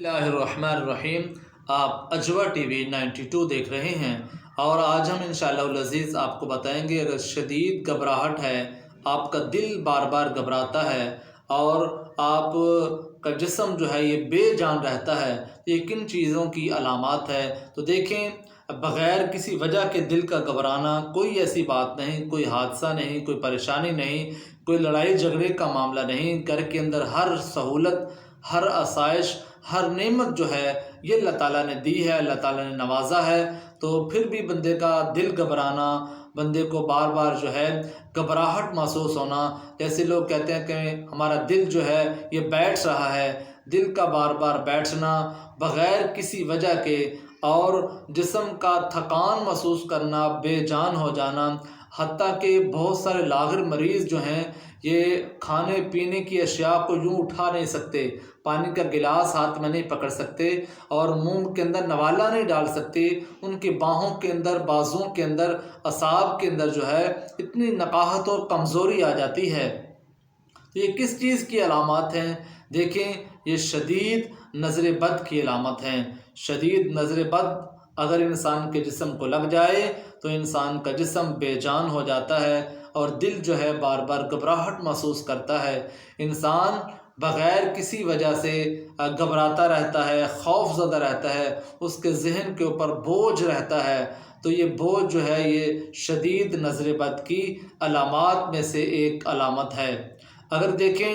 بسم اللہ الرحمن الرحیم۔ آپ اجوا ٹی وی 92 دیکھ رہے ہیں اور آج ہم انشاءاللہ العزیز آپ کو بتائیں گے اگر شدید گھبراہٹ ہے، آپ کا دل بار بار گھبراتا ہے اور آپ کا جسم جو ہے یہ بے جان رہتا ہے، یہ کن چیزوں کی علامات ہے؟ تو دیکھیں، بغیر کسی وجہ کے دل کا گھبرانا کوئی ایسی بات نہیں، کوئی حادثہ نہیں، کوئی پریشانی نہیں، کوئی لڑائی جھگڑے کا معاملہ نہیں۔ گھر کے اندر ہر سہولت، ہر آسائش، ہر نعمت جو ہے یہ اللہ تعالیٰ نے دی ہے، اللہ تعالیٰ نے نوازا ہے، تو پھر بھی بندے کا دل گھبرانا، بندے کو بار بار جو ہے گھبراہٹ محسوس ہونا، جیسے لوگ کہتے ہیں کہ ہمارا دل جو ہے یہ بیٹھ رہا ہے، دل کا بار بار بیٹھنا بغیر کسی وجہ کے اور جسم کا تھکان محسوس کرنا، بے جان ہو جانا، حتیٰ کہ بہت سارے لاغر مریض جو ہیں یہ کھانے پینے کی اشیاء کو یوں اٹھا نہیں سکتے، پانی کا گلاس ہاتھ میں نہیں پکڑ سکتے اور منہ کے اندر نوالا نہیں ڈال سکتے، ان کے باہوں کے اندر، بازوؤں کے اندر، اعصاب کے اندر جو ہے اتنی نقاہت اور کمزوری آ جاتی ہے۔ تو یہ کس چیز کی علامات ہیں؟ دیکھیں، یہ شدید نظر بد کی علامت ہیں۔ شدید نظر بد اگر انسان کے جسم کو لگ جائے تو انسان کا جسم بے جان ہو جاتا ہے اور دل جو ہے بار بار گھبراہٹ محسوس کرتا ہے۔ انسان بغیر کسی وجہ سے گھبراتا رہتا ہے، خوف زدہ رہتا ہے، اس کے ذہن کے اوپر بوجھ رہتا ہے، تو یہ بوجھ جو ہے یہ شدید نظر بد کی علامات میں سے ایک علامت ہے۔ اگر دیکھیں،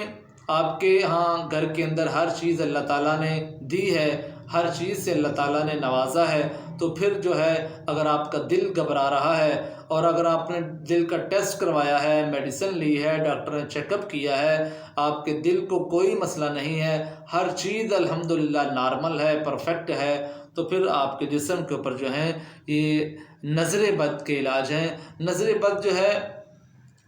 آپ کے ہاں گھر کے اندر ہر چیز اللہ تعالیٰ نے دی ہے، ہر چیز سے اللہ تعالیٰ نے نوازا ہے، تو پھر جو ہے اگر آپ کا دل گھبرا رہا ہے اور اگر آپ نے دل کا ٹیسٹ کروایا ہے، میڈیسن لی ہے، ڈاکٹر نے چیک اپ کیا ہے، آپ کے دل کو کوئی مسئلہ نہیں ہے، ہر چیز الحمدللہ نارمل ہے، پرفیکٹ ہے، تو پھر آپ کے جسم کے اوپر جو ہے یہ نظر بد کے علاج ہیں۔ نظر بد جو ہے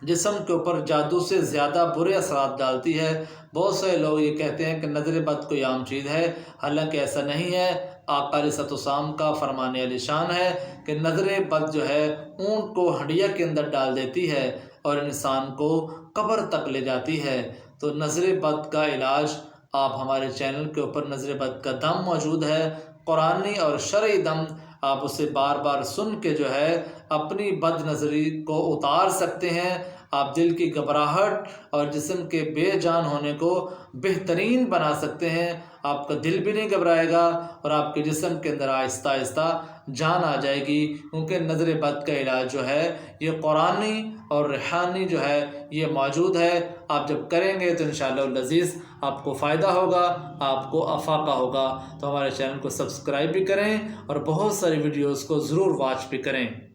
جسم کے اوپر جادو سے زیادہ برے اثرات ڈالتی ہے۔ بہت سے لوگ یہ کہتے ہیں کہ نظر بد کوئی عام چیز ہے، حالانکہ ایسا نہیں ہے۔ آقا علیہ الصلوۃ والسلام کا فرمان عالی شان ہے کہ نظر بد جو ہے اونٹ کو ہڈیا کے اندر ڈال دیتی ہے اور انسان کو قبر تک لے جاتی ہے۔ تو نظر بد کا علاج آپ ہمارے چینل کے اوپر نظر بد کا دم موجود ہے، قرآنی اور شرعی دم، آپ اسے بار بار سن کے جو ہے اپنی بد نظری کو اتار سکتے ہیں، آپ دل کی گھبراہٹ اور جسم کے بے جان ہونے کو بہترین بنا سکتے ہیں۔ آپ کا دل بھی نہیں گھبرائے گا اور آپ کے جسم کے اندر آہستہ آہستہ جان آ جائے گی، کیونکہ نظر بد کا علاج جو ہے یہ قرآنی اور روحانی جو ہے یہ موجود ہے۔ آپ جب کریں گے تو انشاءاللہ العزیز آپ کو فائدہ ہوگا، آپ کو افاقہ ہوگا۔ تو ہمارے چینل کو سبسکرائب بھی کریں اور بہت ساری ویڈیوز کو ضرور واچ بھی کریں۔